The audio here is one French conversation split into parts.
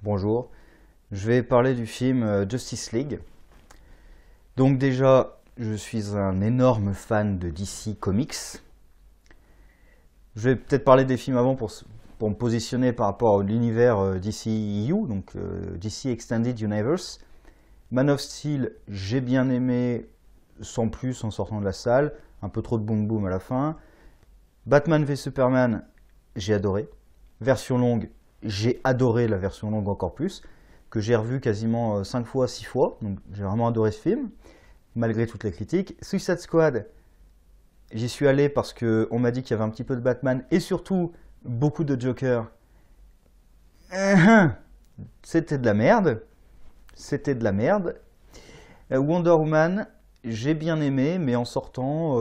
Bonjour. Je vais parler du film Justice League. Donc déjà, je suis un énorme fan de DC Comics. Je vais peut-être parler des films avant pour me positionner par rapport à l'univers DCEU, donc DC Extended Universe. Man of Steel, j'ai bien aimé, sans plus en sortant de la salle. Un peu trop de boom boom à la fin. Batman v Superman, j'ai adoré. Version longue, j'ai adoré la version longue encore plus, que j'ai revu quasiment 5 fois, 6 fois, donc j'ai vraiment adoré ce film, malgré toutes les critiques. Suicide Squad, j'y suis allé parce qu'on m'a dit qu'il y avait un petit peu de Batman, et surtout, beaucoup de Joker. C'était de la merde. C'était de la merde. Wonder Woman, j'ai bien aimé, mais en sortant,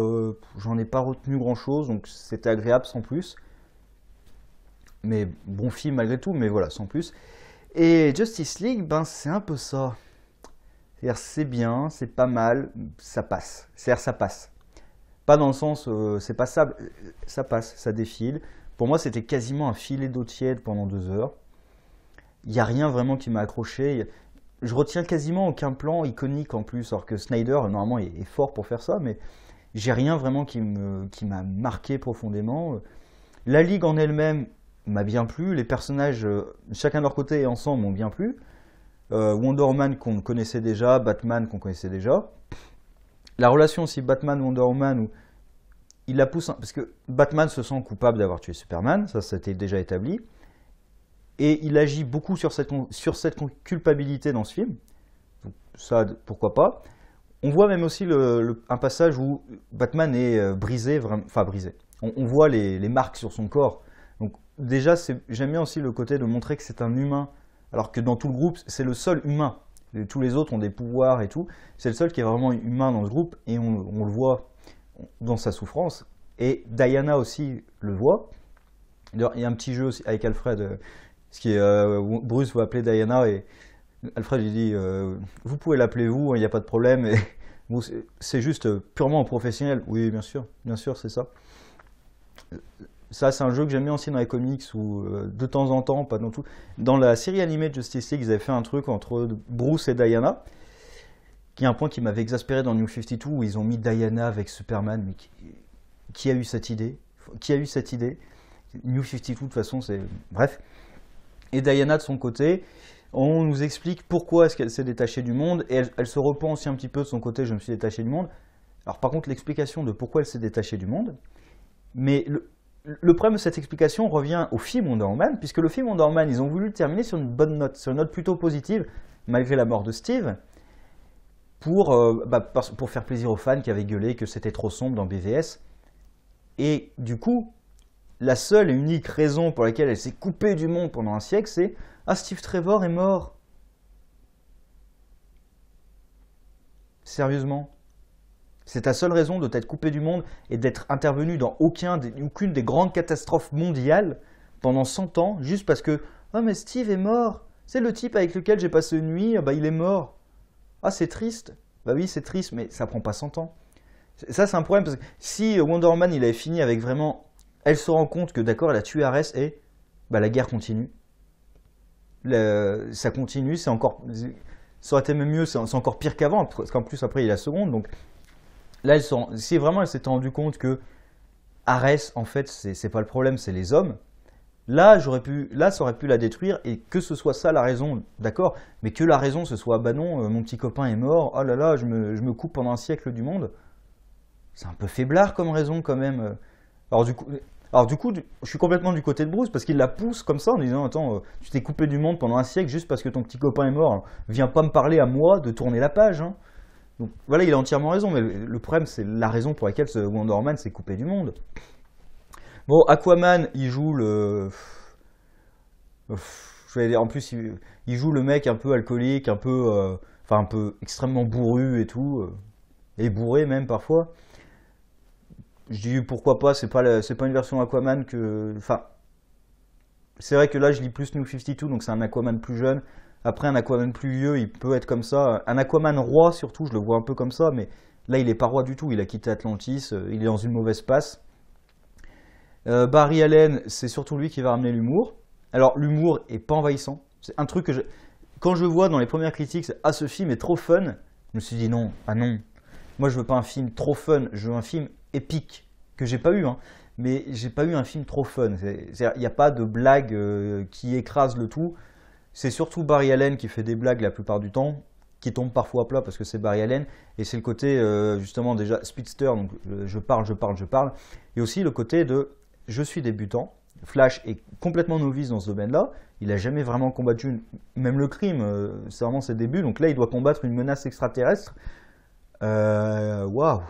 j'en ai pas retenu grand-chose, donc c'était agréable sans plus. Mais bon film malgré tout, mais voilà, sans plus. Et Justice League, ben c'est un peu ça. C'est-à-dire c'est bien, c'est pas mal, ça passe. C'est-à-dire ça passe. Pas dans le sens c'est passable, ça passe, ça défile. Pour moi c'était quasiment un filet d'eau tiède pendant 2 heures. Il n'y a rien vraiment qui m'a accroché. Je retiens quasiment aucun plan iconique en plus, alors que Snyder normalement est fort pour faire ça, mais j'ai rien vraiment qui m'a marqué profondément. La Ligue en elle-même m'a bien plu, les personnages, chacun de leur côté et ensemble, m'ont bien plu. Wonder Woman qu'on connaissait déjà, Batman qu'on connaissait déjà. La relation aussi Batman-Wonder Woman, où il la pousse, parce que Batman se sent coupable d'avoir tué Superman, ça c'était déjà établi, et il agit beaucoup sur cette culpabilité dans ce film, donc ça pourquoi pas. On voit même aussi un passage où Batman est brisé, enfin brisé. On voit les marques sur son corps. Donc déjà, j'aime bien aussi le côté de montrer que c'est un humain, alors que dans tout le groupe, c'est le seul humain. Tous les autres ont des pouvoirs et tout. C'est le seul qui est vraiment humain dans ce groupe, et on le voit dans sa souffrance. Et Diana aussi le voit. D'ailleurs, il y a un petit jeu aussi avec Alfred, Bruce va appeler Diana, et Alfred lui dit vous pouvez l'appeler vous, il n'y a pas de problème. Et, bon, c'est juste purement professionnel. Oui, bien sûr, c'est ça. Ça, c'est un jeu que j'aime bien aussi dans les comics où de temps en temps, pas dans tout. Dans la série animée de Justice League, ils avaient fait un truc entre Bruce et Diana, qui est un point qui m'avait exaspéré dans New 52, où ils ont mis Diana avec Superman. Mais qui a eu cette idée? Qui a eu cette idée? New 52, de toute façon, c'est. Bref. Et Diana, de son côté, on nous explique pourquoi est-ce qu'elle s'est détachée du monde, et elle se repent aussi un petit peu de son côté, je me suis détaché du monde. Alors par contre, l'explication de pourquoi elle s'est détachée du monde, mais le problème de cette explication revient au film Wonder Woman, puisque le film Wonder Woman, ils ont voulu le terminer sur une bonne note, sur une note plutôt positive, malgré la mort de Steve, pour faire plaisir aux fans qui avaient gueulé que c'était trop sombre dans BVS. Et du coup, la seule et unique raison pour laquelle elle s'est coupée du monde pendant un siècle, c'est « Ah, Steve Trevor est mort !» Sérieusement? C'est ta seule raison de t'être coupé du monde et d'être intervenu dans aucune des grandes catastrophes mondiales pendant 100 ans, juste parce que « Ah, mais Steve est mort. C'est le type avec lequel j'ai passé une nuit, bah il est mort. Ah, c'est triste. Bah oui, c'est triste, mais ça prend pas 100 ans. » Ça, c'est un problème, parce que si Wonder Woman, il avait fini avec vraiment... Elle se rend compte que, d'accord, elle a tué Ares et bah, la guerre continue. Ça continue, c'est encore... Ça aurait été même mieux, c'est encore pire qu'avant, parce qu'en plus, après, il y a la seconde, donc... Là, si vraiment elle s'était rendue compte que Ares, en fait, c'est pas le problème, c'est les hommes, là, ça aurait pu la détruire, et que ce soit ça la raison, d'accord, mais que la raison, ce soit, bah non, mon petit copain est mort, oh là là, je me coupe pendant un siècle du monde, c'est un peu faiblard comme raison, quand même. Alors du coup, je suis complètement du côté de Bruce, parce qu'il la pousse comme ça, en disant, attends, tu t'es coupé du monde pendant un siècle juste parce que ton petit copain est mort, alors, viens pas me parler à moi de tourner la page, hein. Donc voilà, il a entièrement raison, mais le problème, c'est la raison pour laquelle ce Wonder Woman s'est coupé du monde. Bon, Aquaman, il joue le... Je vais dire, en plus, il joue le mec un peu alcoolique, un peu extrêmement bourru et tout, et bourré même parfois. Je dis pourquoi pas, c'est pas une version Aquaman que... Enfin, c'est vrai que là, je lis plus New 52, donc c'est un Aquaman plus jeune. Après, un Aquaman plus vieux, il peut être comme ça. Un Aquaman roi, surtout, je le vois un peu comme ça, mais là, il n'est pas roi du tout. Il a quitté Atlantis, il est dans une mauvaise passe. Barry Allen, c'est surtout lui qui va ramener l'humour. Alors, l'humour est pas envahissant. C'est un truc que quand je vois dans les premières critiques, ah ce film est trop fun, je me suis dit non, ah non. Moi je veux pas un film trop fun, je veux un film épique, que j'ai pas eu, hein. Mais j'ai pas eu un film trop fun. Il n'y a pas de blague qui écrase le tout. C'est surtout Barry Allen qui fait des blagues la plupart du temps, qui tombe parfois à plat parce que c'est Barry Allen. Et c'est le côté, justement, déjà speedster, donc je parle. Et aussi le côté de je suis débutant. Flash est complètement novice dans ce domaine-là. Il n'a jamais vraiment combattu, même le crime, c'est vraiment ses débuts. Donc là, il doit combattre une menace extraterrestre. Waouh!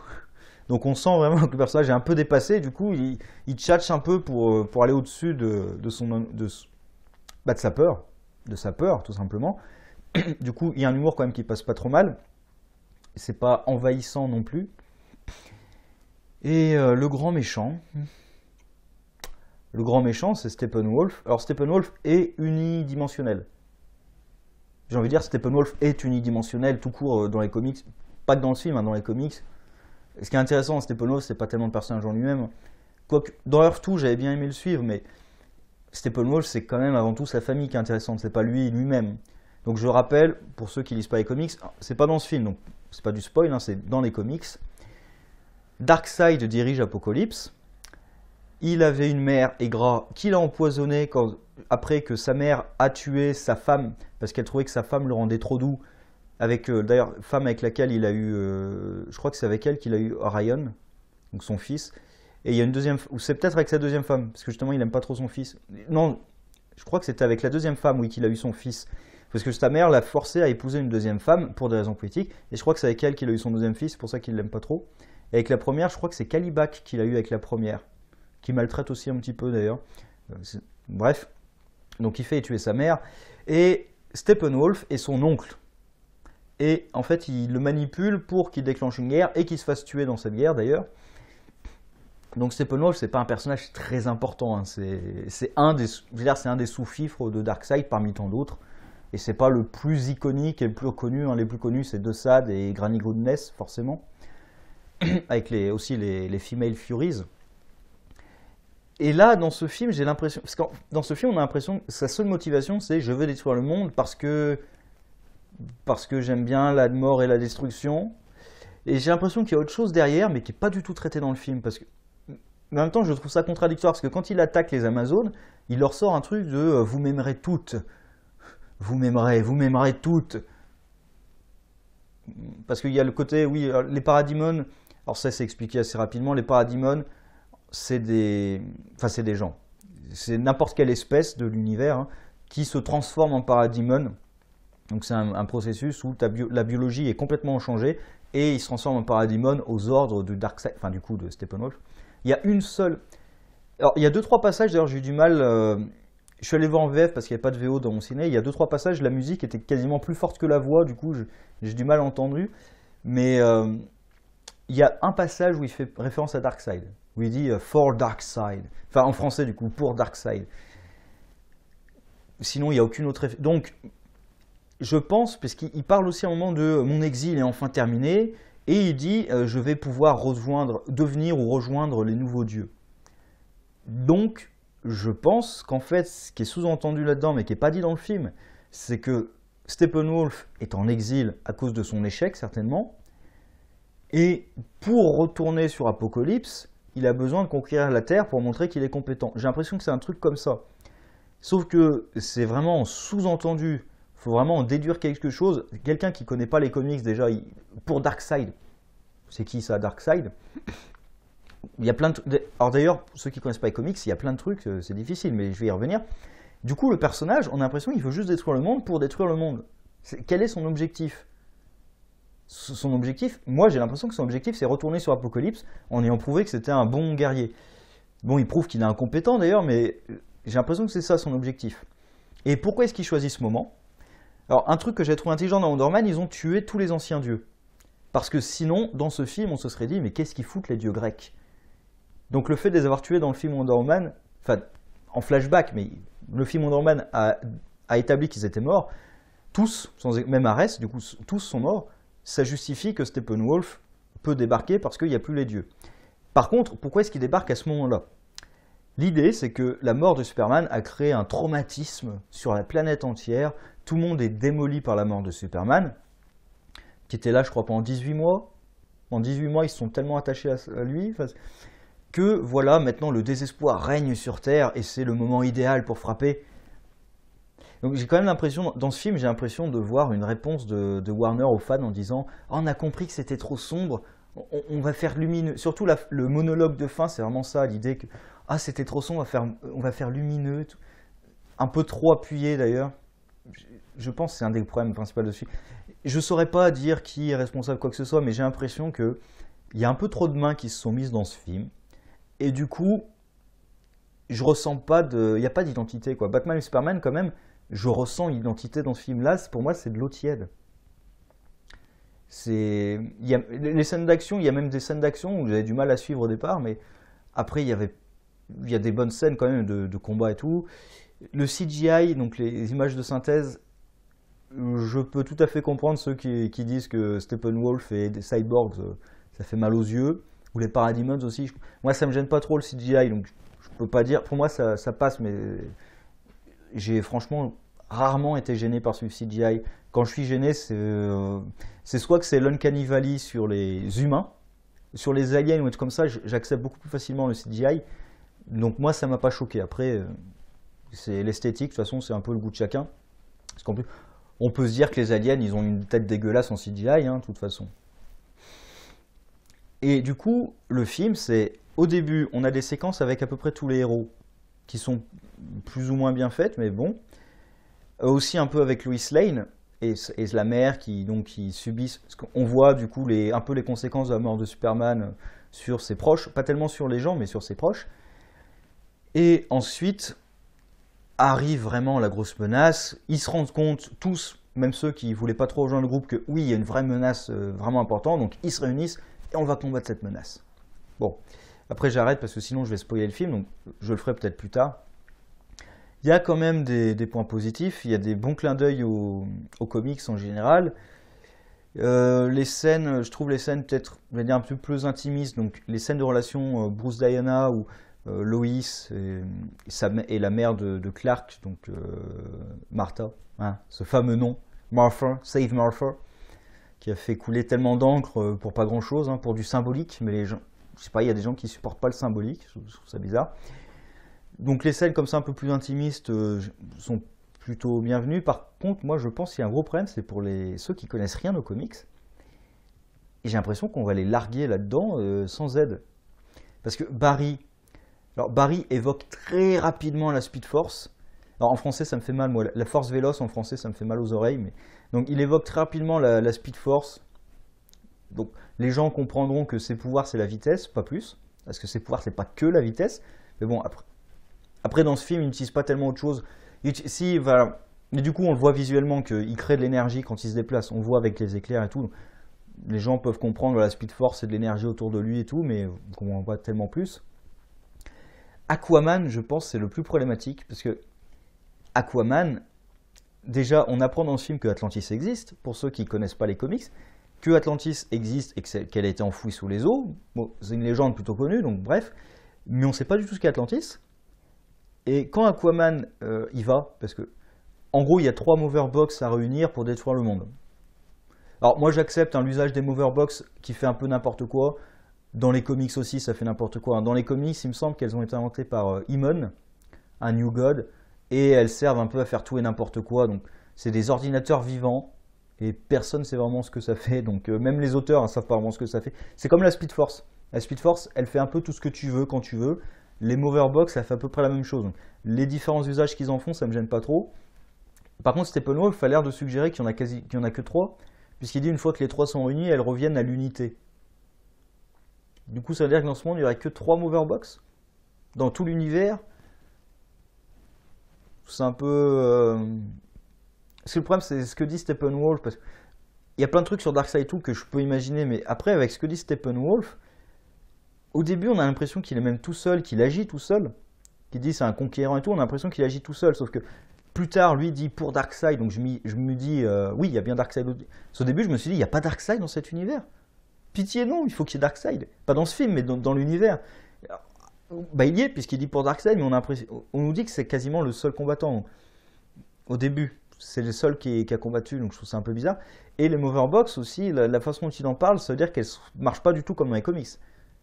Donc on sent vraiment que le personnage est un peu dépassé. Du coup, il tchatche un peu pour aller au-dessus de sa peur. De sa peur, tout simplement. Du coup, il y a un humour quand même qui passe pas trop mal. C'est pas envahissant non plus. Et le grand méchant, c'est Steppenwolf. Alors Steppenwolf est unidimensionnel. J'ai envie de dire, Steppenwolf est unidimensionnel tout court dans les comics, pas que dans le film, hein, dans les comics. Ce qui est intéressant dans Steppenwolf, c'est pas tellement le personnage en lui-même. Quoique, dans Earth 2, j'avais bien aimé le suivre, mais Steppenwolf, c'est quand même avant tout sa famille qui est intéressante, c'est pas lui-même. Donc je rappelle, pour ceux qui lisent pas les comics, c'est pas dans ce film, donc c'est pas du spoil, hein, c'est dans les comics. Darkseid dirige Apocalypse. Il avait une mère Agra qui l'a empoisonné après que sa mère a tué sa femme, parce qu'elle trouvait que sa femme le rendait trop doux. D'ailleurs, femme avec laquelle il a eu, je crois que c'est avec elle qu'il a eu Orion, donc son fils. Et il y a une deuxième, ou c'est peut-être avec sa deuxième femme, parce que justement il n'aime pas trop son fils. Non, je crois que c'était avec la deuxième femme, oui, qu'il a eu son fils. Parce que sa mère l'a forcé à épouser une deuxième femme pour des raisons politiques. Et je crois que c'est avec elle qu'il a eu son deuxième fils, c'est pour ça qu'il l'aime pas trop. Et avec la première, je crois que c'est Kalibak qu'il a eu avec la première, qui maltraite aussi un petit peu d'ailleurs. Bref, donc il fait tuer sa mère. Et Steppenwolf est son oncle. Et en fait, il le manipule pour qu'il déclenche une guerre et qu'il se fasse tuer dans cette guerre d'ailleurs. Donc Steppenwolf, c'est pas un personnage très important. Hein. C'est un des sous-fifres de Darkseid parmi tant d'autres. Et c'est pas le plus iconique et le plus connu. Hein. Les plus connus, c'est Desaad et Granny Goodness, forcément. Avec aussi les Female Furies. Et là, dans ce film, j'ai l'impression... Parce que dans ce film, on a l'impression que sa seule motivation, c'est « je veux détruire le monde parce que j'aime bien la mort et la destruction ». Et j'ai l'impression qu'il y a autre chose derrière, mais qui n'est pas du tout traité dans le film. Parce que, en même temps, je trouve ça contradictoire, parce que quand il attaque les Amazones, il leur sort un truc de « vous m'aimerez toutes ». Vous m'aimerez toutes. Parce qu'il y a le côté, oui, les parademons, alors ça c'est expliqué assez rapidement, les parademons, c'est des gens. C'est n'importe quelle espèce de l'univers hein, qui se transforme en parademon. Donc c'est un processus où la biologie est complètement changée et il se transforme en parademon aux ordres de Darkseid, enfin du coup de Steppenwolf. Il y a une seule... Alors il y a 2-3 passages, d'ailleurs j'ai eu du mal... Je suis allé voir en VF parce qu'il n'y avait pas de VO dans mon ciné. Il y a 2-3 passages, la musique était quasiment plus forte que la voix, du coup j'ai du mal entendu. Mais il y a un passage où il fait référence à Darkseid, où il dit For Darkseid. Enfin en français du coup, pour Darkseid. Sinon il n'y a aucune autre référence. Donc je pense, parce qu'il parle aussi à un moment de mon exil est enfin terminé, et il dit je vais pouvoir devenir ou rejoindre les nouveaux dieux. Donc je pense qu'en fait, ce qui est sous-entendu là-dedans, mais qui n'est pas dit dans le film, c'est que Steppenwolf est en exil à cause de son échec, certainement, et pour retourner sur Apocalypse, il a besoin de conquérir la Terre pour montrer qu'il est compétent. J'ai l'impression que c'est un truc comme ça. Sauf que c'est vraiment sous-entendu, il faut vraiment en déduire quelque chose. Quelqu'un qui ne connaît pas les comics, déjà, pour Darkseid, c'est qui ça, Darkseid ? Il y a plein de... Alors d'ailleurs, pour ceux qui ne connaissent pas les comics, il y a plein de trucs, c'est difficile, mais je vais y revenir. Du coup, le personnage, on a l'impression qu'il veut juste détruire le monde pour détruire le monde. Quel est son objectif ? Son objectif, moi j'ai l'impression que son objectif, c'est retourner sur Apocalypse en ayant prouvé que c'était un bon guerrier. Bon, il prouve qu'il est incompétent d'ailleurs, mais j'ai l'impression que c'est ça son objectif. Et pourquoi est-ce qu'il choisit ce moment ? Alors, un truc que j'ai trouvé intelligent dans Wonder Man, ils ont tué tous les anciens dieux. Parce que sinon, dans ce film, on se serait dit, mais qu'est-ce qu'ils foutent les dieux grecs ? Donc le fait de les avoir tués dans le film Wonder Woman, enfin en flashback, mais le film Wonder Woman a établi qu'ils étaient morts, tous, même Ares, du coup tous sont morts, ça justifie que Steppenwolf peut débarquer parce qu'il n'y a plus les dieux. Par contre, pourquoi est-ce qu'il débarque à ce moment-là ? L'idée, c'est que la mort de Superman a créé un traumatisme sur la planète entière. Tout le monde est démoli par la mort de Superman, qui était là, je crois, pendant 18 mois. En 18 mois, ils se sont tellement attachés à lui que, voilà, maintenant le désespoir règne sur Terre et c'est le moment idéal pour frapper. Donc j'ai quand même l'impression, dans ce film, j'ai l'impression de voir une réponse de Warner aux fans en disant oh, on a compris que c'était trop sombre, on va faire lumineux. Surtout le monologue de fin, c'est vraiment ça, l'idée que ah, c'était trop sombre, on va faire lumineux. Un peu trop appuyé d'ailleurs. Je pense que c'est un des problèmes principaux de ce film. Je ne saurais pas dire qui est responsable quoi que ce soit, mais j'ai l'impression qu'il y a un peu trop de mains qui se sont mises dans ce film. Et du coup, je ressens pas de. Il n'y a pas d'identité, quoi. Batman et Superman, quand même, je ressens une identité dans ce film-là. Pour moi, c'est de l'eau tiède. Les scènes d'action, il y a même des scènes d'action où j'avais du mal à suivre au départ, mais après, il y a des bonnes scènes quand même de combat et tout. Le CGI, donc les images de synthèse, je peux tout à fait comprendre ceux qui disent que Steppenwolf et des cyborgs, ça fait mal aux yeux. Ou les Parademons aussi. Moi, ça me gêne pas trop le CGI, donc je peux pas dire. Pour moi, ça passe, mais j'ai franchement rarement été gêné par ce CGI. Quand je suis gêné, c'est soit que c'est l'Uncanny Valley sur les humains, sur les aliens ou des trucs comme ça, j'accepte beaucoup plus facilement le CGI. Donc moi, ça m'a pas choqué. Après, c'est l'esthétique, de toute façon, c'est un peu le goût de chacun. Parce qu'en plus, on peut se dire que les aliens, ils ont une tête dégueulasse en CGI, hein, de toute façon. Et du coup, le film, c'est au début, on a des séquences avec à peu près tous les héros qui sont plus ou moins bien faites, mais bon. Aussi un peu avec Lois Lane et la mère qui subissent. Parce qu'on voit du coup un peu les conséquences de la mort de Superman sur ses proches, pas tellement sur les gens, mais sur ses proches. Et ensuite arrive vraiment la grosse menace. Ils se rendent compte tous, même ceux qui voulaient pas trop rejoindre le groupe, que oui, il y a une vraie menace vraiment importante. Donc ils se réunissent et on va combattre cette menace. Bon, après j'arrête parce que sinon je vais spoiler le film, donc je le ferai peut-être plus tard. Il y a quand même des points positifs, il y a des bons clins d'œil aux comics en général. Les scènes, je trouve les scènes peut-être, on va dire, un peu plus intimistes, donc les scènes de relation Bruce-Diana ou Lois et la mère de Clark, donc Martha, hein, ce fameux nom, Martha, Save Martha, qui a fait couler tellement d'encre pour pas grand-chose, hein, pour du symbolique, mais les gens, je sais pas, il y a des gens qui supportent pas le symbolique, je trouve ça bizarre. Donc les scènes comme ça un peu plus intimistes sont plutôt bienvenues. Par contre, moi je pense qu'il y a un gros problème, c'est pour ceux qui connaissent rien aux comics. Et j'ai l'impression qu'on va les larguer là-dedans sans aide. Parce que Barry évoque très rapidement la Speed Force. Alors en français ça me fait mal, moi, la Force Véloce en français ça me fait mal aux oreilles. Mais... Donc il évoque très rapidement la Speed Force. Donc les gens comprendront que ses pouvoirs c'est la vitesse, pas plus. Parce que ses pouvoirs c'est pas que la vitesse. Mais bon, après dans ce film il n'utilise pas tellement autre chose. Si, voilà. Mais du coup on le voit visuellement qu'il crée de l'énergie quand il se déplace. On voit avec les éclairs et tout. Les gens peuvent comprendre la Speed Force c'est de l'énergie autour de lui et tout, mais on ne comprend pas tellement plus. Aquaman, je pense, c'est le plus problématique, parce que Aquaman, déjà, on apprend dans ce film que Atlantis existe, pour ceux qui ne connaissent pas les comics, que Atlantis existe et qu'elle a été enfouie sous les eaux. Bon, c'est une légende plutôt connue, donc bref, mais on ne sait pas du tout ce qu'est Atlantis. Et quand Aquaman y va, parce que, en gros, il y a 3 Moverbox à réunir pour détruire le monde. Alors, moi, j'accepte l'usage des Moverbox qui fait un peu n'importe quoi. Dans les comics aussi, ça fait n'importe quoi. Dans les comics, il me semble qu'elles ont été inventées par Imon, un New God, et elles servent un peu à faire tout et n'importe quoi. Donc, c'est des ordinateurs vivants, et personne ne sait vraiment ce que ça fait. Donc, même les auteurs ne savent pas vraiment ce que ça fait. C'est comme la Speed Force. La Speed Force, elle fait un peu tout ce que tu veux quand tu veux. Les Moverbox, ça fait à peu près la même chose. Donc, les différents usages qu'ils en font, ça me gêne pas trop. Par contre, Steppenwolf a l'air de suggérer qu'il n'y en a que 3, puisqu'il dit une fois que les 3 sont réunis, elles reviennent à l'unité. Du coup, ça veut dire que dans ce monde, il n'y aurait que 3 Moverbox dans tout l'univers. C'est un peu... Parce que le problème, c'est ce que dit Steppenwolf. Parce qu'il y a plein de trucs sur Darkseid et tout que je peux imaginer, mais après, avec ce que dit Steppenwolf, au début, on a l'impression qu'il est même tout seul, qu'il agit tout seul. Qu'il dit c'est un conquérant et tout, on a l'impression qu'il agit tout seul. Sauf que plus tard, lui dit pour Darkseid, donc je me dis, oui, il y a bien Darkseid. Au début, je me suis dit, il n'y a pas Darkseid dans cet univers. Pitié non, il faut qu'il y ait Darkseid. Pas dans ce film, mais dans l'univers. Bah, il y est, puisqu'il dit pour Darkseid, mais on nous dit que c'est quasiment le seul combattant. Au début, c'est le seul qui a combattu, donc je trouve ça un peu bizarre. Et les Motherbox aussi, la façon dont il en parle, ça veut dire qu'elles ne marchent pas du tout comme dans les comics.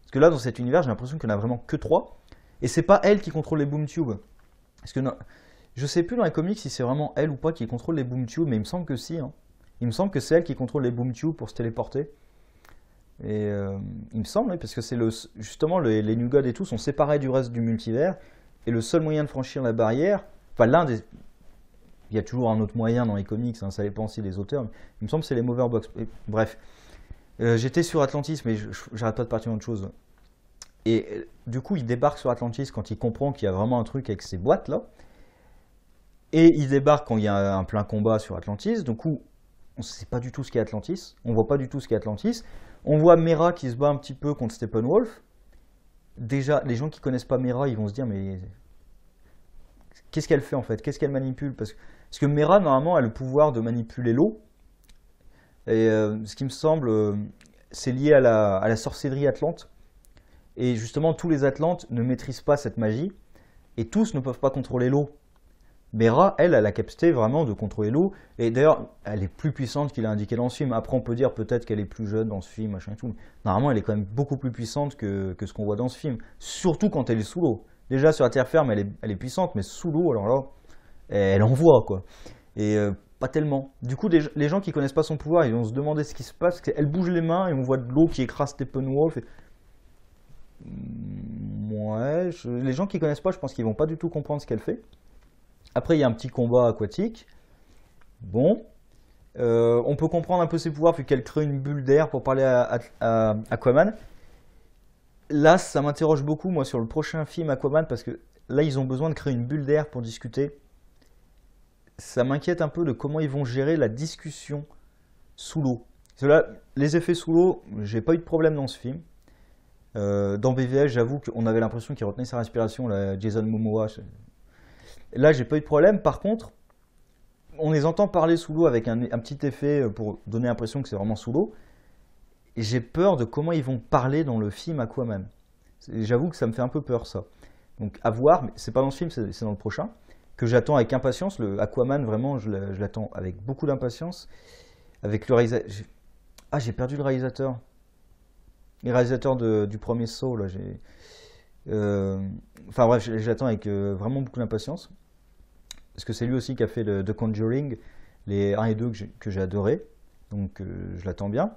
Parce que là, dans cet univers, j'ai l'impression qu'il n'y en a vraiment que 3. Et c'est pas elle qui contrôle les boom tubes. Parce que je sais plus dans les comics si c'est vraiment elle ou pas qui contrôle les boom tubes, mais il me semble que si. Hein. Il me semble que c'est elle qui contrôle les boom tubes pour se téléporter. Et il me semble, oui, parce que c'est justement les New Gods et tout sont séparés du reste du multivers. Et le seul moyen de franchir la barrière, enfin l'un des. Il y a toujours un autre moyen dans les comics, hein, ça dépend aussi des auteurs. Mais il me semble que c'est les Motherbox. Bref, j'étais sur Atlantis, mais j'arrête pas de partir d'autre chose. Et du coup, il débarque sur Atlantis quand il comprend qu'il y a vraiment un truc avec ces boîtes là. Et il débarque quand il y a un plein combat sur Atlantis. Du coup, on ne sait pas du tout ce qu'est Atlantis. On voit pas du tout ce qu'est Atlantis. On voit Mera qui se bat un petit peu contre Steppenwolf. Déjà, les gens qui connaissent pas Mera, ils vont se dire mais qu'est-ce qu'elle fait en fait? Qu'est-ce qu'elle manipule? Parce que Mera, normalement, a le pouvoir de manipuler l'eau. Et ce qui me semble, c'est lié à la sorcellerie atlante. Et justement, tous les Atlantes ne maîtrisent pas cette magie. Et tous ne peuvent pas contrôler l'eau. Mera, elle a la capacité vraiment de contrôler l'eau. Et d'ailleurs, elle est plus puissante qu'il a indiqué dans ce film. Après, on peut dire peut-être qu'elle est plus jeune dans ce film, machin et tout. Mais normalement, elle est quand même beaucoup plus puissante que ce qu'on voit dans ce film. Surtout quand elle est sous l'eau. Déjà, sur la terre ferme, elle est puissante, mais sous l'eau, alors là, elle envoie, quoi. Et pas tellement. Du coup, les gens qui connaissent pas son pouvoir, ils vont se demander ce qui se passe. Elle bouge les mains et on voit de l'eau qui écrase Steppenwolf. Ouais, les gens qui connaissent pas, je pense qu'ils vont pas du tout comprendre ce qu'elle fait. Après, il y a un petit combat aquatique. Bon. On peut comprendre un peu ses pouvoirs vu qu'elle crée une bulle d'air pour parler à Aquaman. Là, ça m'interroge beaucoup, moi, sur le prochain film Aquaman, parce que là, ils ont besoin de créer une bulle d'air pour discuter. Ça m'inquiète un peu de comment ils vont gérer la discussion sous l'eau. Là, les effets sous l'eau, j'ai pas eu de problème dans ce film. Dans BVS, j'avoue qu'on avait l'impression qu'il retenait sa respiration, là, Jason Momoa. Là, j'ai pas eu de problème. Par contre, on les entend parler sous l'eau avec un petit effet pour donner l'impression que c'est vraiment sous l'eau. Et j'ai peur de comment ils vont parler dans le film Aquaman. J'avoue que ça me fait un peu peur, ça. Donc, à voir, mais c'est pas dans ce film, c'est dans le prochain, que j'attends avec impatience. Le Aquaman, vraiment, je l'attends avec beaucoup d'impatience. Avec le réalisateur. Ah, j'ai perdu le réalisateur. Le réalisateur du premier Saw, là, enfin bref, j'attends avec vraiment beaucoup d'impatience. Parce que c'est lui aussi qui a fait The Conjuring, les 1 et 2 que j'ai adoré. Donc je l'attends bien.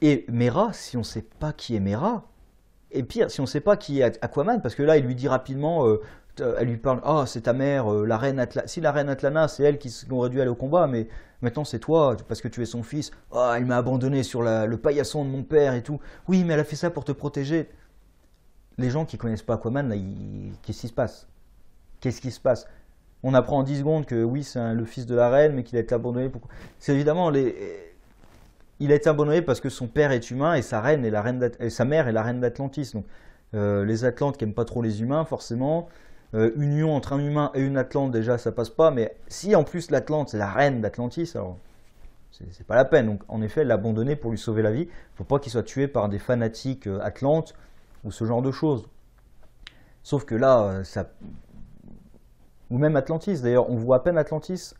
Et Mera, si on ne sait pas qui est Mera, et pire, si on ne sait pas qui est Aquaman, parce que là, il lui dit rapidement, elle lui parle, ah, c'est ta mère, la reine Atlana. Si la reine Atlana, c'est elle qui aurait dû aller au combat, mais maintenant c'est toi, parce que tu es son fils. Ah, elle m'a abandonné sur le paillasson de mon père et tout. Oui, mais elle a fait ça pour te protéger. Les gens qui connaissent pas Aquaman, là, qu'est-ce qui se passe? Qu'est-ce qui se passe? On apprend en 10 secondes que oui, c'est le fils de la reine, mais qu'il a été abandonné. C'est évidemment il a été abandonné parce que son père est humain et sa reine est et sa mère est la reine d'Atlantis. Donc les Atlantes qui aiment pas trop les humains, forcément. Union entre un humain et une Atlante, déjà, ça passe pas. Mais si en plus l'Atlante c'est la reine d'Atlantis, alors c'est pas la peine. Donc en effet, l'abandonner pour lui sauver la vie. Faut pas qu'il soit tué par des fanatiques Atlantes ou ce genre de choses. Sauf que là, ou même Atlantis, d'ailleurs, on voit à peine Atlantis,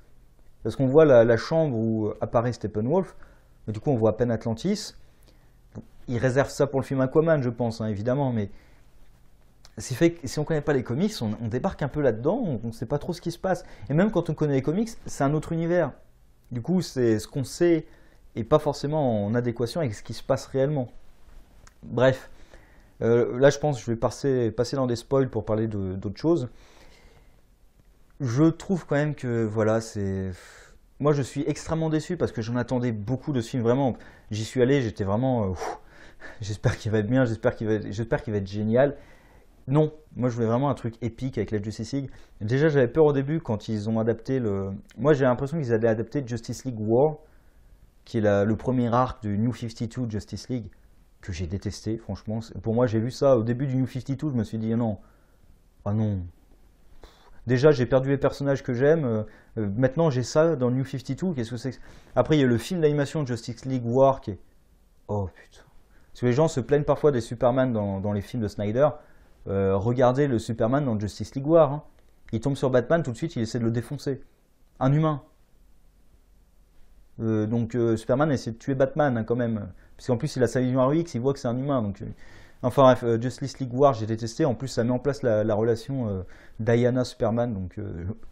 parce qu'on voit la chambre où apparaît Steppenwolf, mais du coup on voit à peine Atlantis. Ils réservent ça pour le film Aquaman, je pense, hein, évidemment, mais c'est fait que si on ne connaît pas les comics, on débarque un peu là-dedans, on ne sait pas trop ce qui se passe. Et même quand on connaît les comics, c'est un autre univers. Du coup, c'est ce qu'on sait et pas forcément en adéquation avec ce qui se passe réellement. Bref. Là, je pense que je vais passer dans des spoils pour parler d'autres choses. Je trouve quand même que, voilà, moi, je suis extrêmement déçu parce que j'en attendais beaucoup de ce film. Vraiment, j'y suis allé, j'étais vraiment... j'espère qu'il va être bien, j'espère qu'il va être génial. Non, moi, je voulais vraiment un truc épique avec la Justice League. Déjà, j'avais peur au début quand ils ont adapté le... Moi, j'ai l'impression qu'ils allaient adapter Justice League War, qui est le premier arc du New 52 Justice League, que j'ai détesté, franchement. Pour moi, j'ai vu ça au début du New 52, je me suis dit non. Ah non. Déjà, j'ai perdu les personnages que j'aime. Maintenant, j'ai ça dans le New 52. Qu'est-ce que c'est? Après, il y a le film d'animation de Justice League War qui est... Oh putain. Parce que les gens se plaignent parfois des Superman dans les films de Snyder. Regardez le Superman dans Justice League War. Hein. Il tombe sur Batman, tout de suite, il essaie de le défoncer. Un humain. Donc Superman essaie de tuer Batman hein, quand même. Parce qu'en plus, il a sa vision RX, il voit que c'est un humain. Donc, enfin bref, Justice League War, j'ai détesté. En plus, ça met en place la relation Diana-Superman. Donc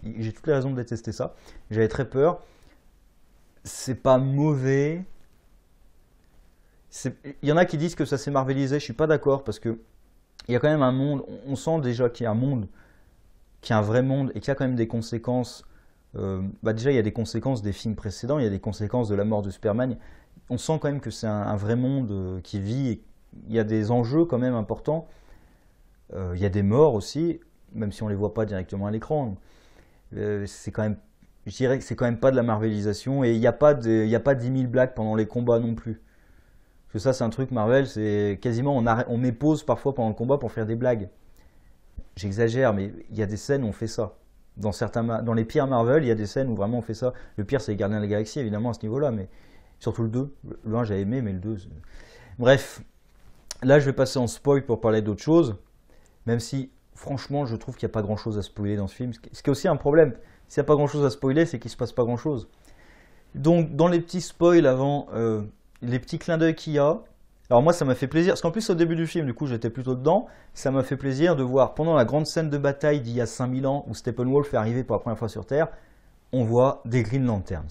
j'ai toutes les raisons de détester ça. J'avais très peur. C'est pas mauvais. Il y en a qui disent que ça s'est marvelisé. Je suis pas d'accord parce que il y a quand même un monde. On sent déjà qu'il y a un monde, qu'il y a un vrai monde et qu'il y a quand même des conséquences. Déjà, il y a des conséquences des films précédents. Il y a des conséquences de la mort de Superman. On sent quand même que c'est un vrai monde qui vit. Et il y a des enjeux quand même importants. Il y a des morts aussi, même si on les voit pas directement à l'écran. C'est quand même, je dirais que c'est quand même pas de la marvelisation et il n'y a pas 10 000 blagues pendant les combats non plus. Parce que ça, c'est un truc Marvel, c'est quasiment on met pause parfois pendant le combat pour faire des blagues. J'exagère, mais il y a des scènes où on fait ça. Dans les pires Marvel, il y a des scènes où vraiment on fait ça. Le pire, c'est les Gardiens de la Galaxie, évidemment, à ce niveau-là, mais surtout le 2. Le 1, j'ai aimé, mais le 2. Bref, là, je vais passer en spoil pour parler d'autre chose. Même si, franchement, je trouve qu'il n'y a pas grand-chose à spoiler dans ce film. Ce qui est aussi un problème. S'il n'y a pas grand-chose à spoiler, c'est qu'il ne se passe pas grand-chose. Donc, dans les petits spoils avant, les petits clins d'œil qu'il y a, alors moi, ça m'a fait plaisir. Parce qu'en plus, au début du film, du coup, j'étais plutôt dedans. Ça m'a fait plaisir de voir, pendant la grande scène de bataille d'il y a 5000 ans, où Steppenwolf est arrivé pour la première fois sur Terre, on voit des Green Lanterns.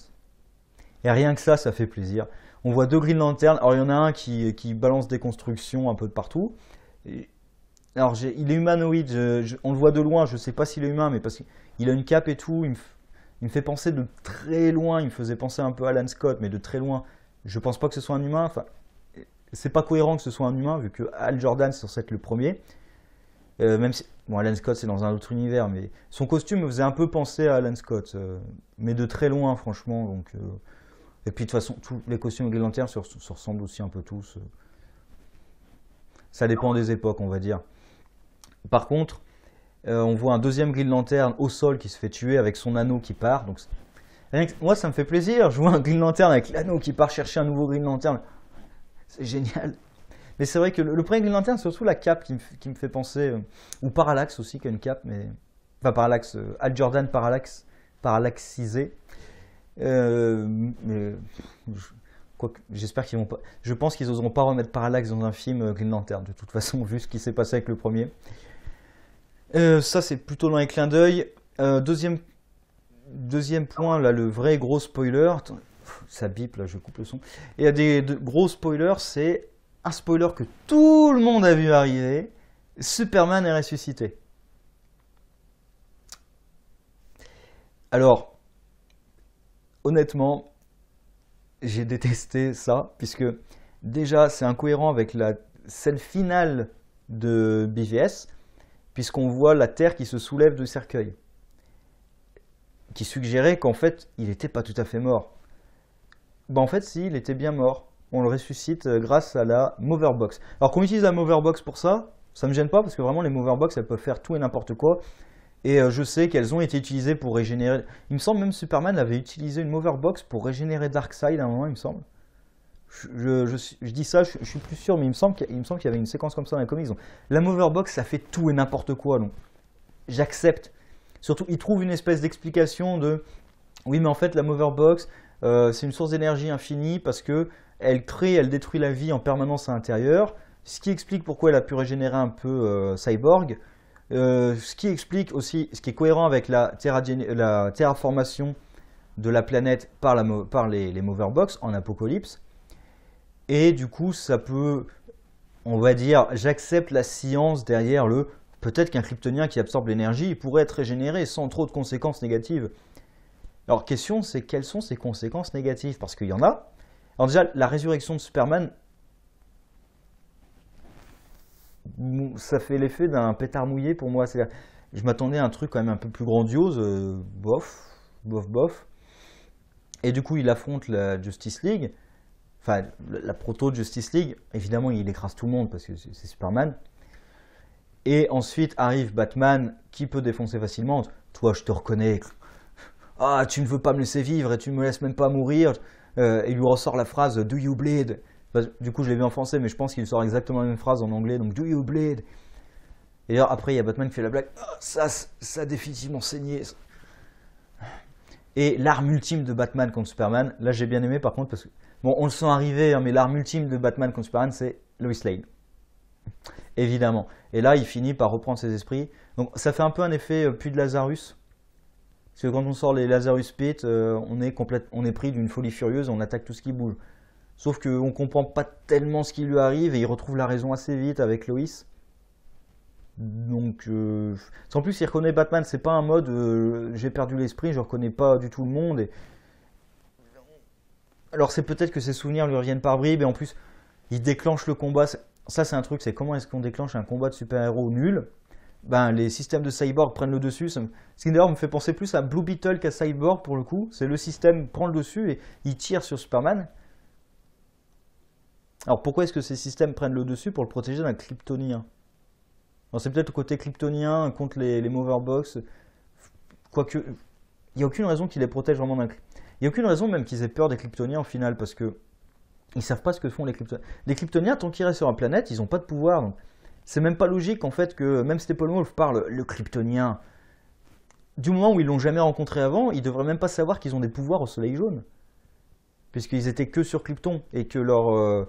Et rien que ça fait plaisir. On voit 2 Green Lanterns. Alors, il y en a un qui balance des constructions un peu de partout. Alors, il est humanoïde, on le voit de loin, je ne sais pas s'il est humain, mais parce qu'il a une cape et tout, il me fait penser de très loin, il me faisait penser un peu à Alan Scott, mais de très loin. Je ne pense pas que ce soit un humain, enfin, c'est pas cohérent que ce soit un humain, vu que Hal Jordan c'est censé être le premier. Même si, bon, Alan Scott c'est dans un autre univers, mais son costume me faisait un peu penser à Alan Scott, mais de très loin, franchement. Donc, et puis de toute façon, tous les costumes Green Lantern se ressemblent aussi un peu tous. Ça dépend des époques, on va dire. Par contre, on voit un deuxième Green Lantern au sol qui se fait tuer avec son anneau qui part. Donc, moi, ça me fait plaisir. Je vois un Green Lantern avec l'anneau qui part chercher un nouveau Green Lantern. C'est génial. Mais c'est vrai que le premier Green Lantern, c'est surtout la cape qui me fait penser. Ou Parallax aussi, qui a une cape. Mais, enfin, Parallax, Hal Jordan parallaxisé. Mais j'espère qu'ils vont pas. Je pense qu'ils n'oseront pas remettre Parallax dans un film Green Lantern. De toute façon, vu ce qui s'est passé avec le premier. Ça, c'est plutôt dans les clins d'œil. Deuxième point, là, le vrai gros spoiler. Attends, ça bip, là, je coupe le son. Et il y a des gros spoilers, c'est un spoiler que tout le monde a vu arriver. Superman est ressuscité. Alors, honnêtement, j'ai détesté ça, puisque déjà, c'est incohérent avec la scène finale de BVS, puisqu'on voit la Terre qui se soulève du cercueil, qui suggérait qu'en fait, il n'était pas tout à fait mort. Ben, en fait, si, il était bien mort. On le ressuscite grâce à la Moverbox. Alors qu'on utilise la Moverbox pour ça, ça me gêne pas, parce que vraiment, les Moverbox, elles peuvent faire tout et n'importe quoi. Et je sais qu'elles ont été utilisées pour régénérer... Il me semble même Superman avait utilisé une Moverbox pour régénérer Darkseid à un moment, il me semble. Je dis ça, je suis plus sûr, mais il me semble qu'il y avait une séquence comme ça dans les comics. Donc, la Moverbox, ça fait tout et n'importe quoi. Donc, j'accepte. Surtout, il trouve une espèce d'explication de... Oui, mais en fait, la Moverbox, c'est une source d'énergie infinie parce que elle détruit la vie en permanence à l'intérieur. Ce qui explique pourquoi elle a pu régénérer un peu Cyborg. Ce qui explique aussi, ce qui est cohérent avec la terraformation de la planète par les Moverbox en Apocalypse. Et du coup, ça peut, on va dire, j'accepte la science derrière le peut-être qu'un kryptonien qui absorbe l'énergie pourrait être régénéré sans trop de conséquences négatives. Alors, question, c'est quelles sont ces conséquences négatives? Parce qu'il y en a. Alors déjà, la résurrection de Superman, ça fait l'effet d'un pétard mouillé pour moi. Je m'attendais à un truc quand même un peu plus grandiose, bof. Et du coup, il affronte la Justice League. Enfin, la proto Justice League, évidemment, il écrase tout le monde parce que c'est Superman. Et ensuite arrive Batman qui peut défoncer facilement. Toi, je te reconnais. Ah, tu ne veux pas me laisser vivre et tu ne me laisses même pas mourir. Et il lui ressort la phrase Do you bleed? Du coup, je l'ai vu en français, mais je pense qu'il sort exactement la même phrase en anglais. Donc, Do you bleed? Et d'ailleurs, après, il y a Batman qui fait la blague. Ah, ça a définitivement saigné. Et l'arme ultime de Batman contre Superman, là j'ai bien aimé par contre, parce que, bon, on le sent arriver, hein, mais l'arme ultime de Batman contre Superman, c'est Lois Lane. Évidemment. Et là, il finit par reprendre ses esprits. Donc ça fait un peu un effet puits de Lazarus. Parce que quand on sort les Lazarus Pit, on est pris d'une folie furieuse et on attaque tout ce qui bouge. Sauf qu'on ne comprend pas tellement ce qui lui arrive et il retrouve la raison assez vite avec Lois. Donc, en plus, il reconnaît Batman, c'est pas un mode j'ai perdu l'esprit, je reconnais pas du tout le monde. Alors, c'est peut-être que ses souvenirs lui reviennent par bribes et en plus, il déclenche le combat. Ça, c'est un truc, c'est comment est-ce qu'on déclenche un combat de super-héros nul? Ben, les systèmes de Cyborg prennent le dessus. Ce qui d'ailleurs me fait penser plus à Blue Beetle qu'à Cyborg pour le coup. C'est le système prend le dessus et il tire sur Superman. Alors pourquoi est-ce que ces systèmes prennent le dessus? Pour le protéger d'un Kryptonien. Alors c'est peut-être le côté kryptonien contre les Moverbox. Quoique, il n'y a aucune raison qu'ils les protègent vraiment d'un. Il n'y a aucune raison même qu'ils aient peur des Kryptoniens au final parce que ils savent pas ce que font les Kryptoniens. Les Kryptoniens, tant qu'ils restent sur la planète, ils n'ont pas de pouvoir. Donc c'est même pas logique en fait que même Steppenwolf parle le Kryptonien. Du moment où ils l'ont jamais rencontré avant, ils devraient même pas savoir qu'ils ont des pouvoirs au Soleil Jaune. Puisqu'ils étaient que sur Krypton et que leur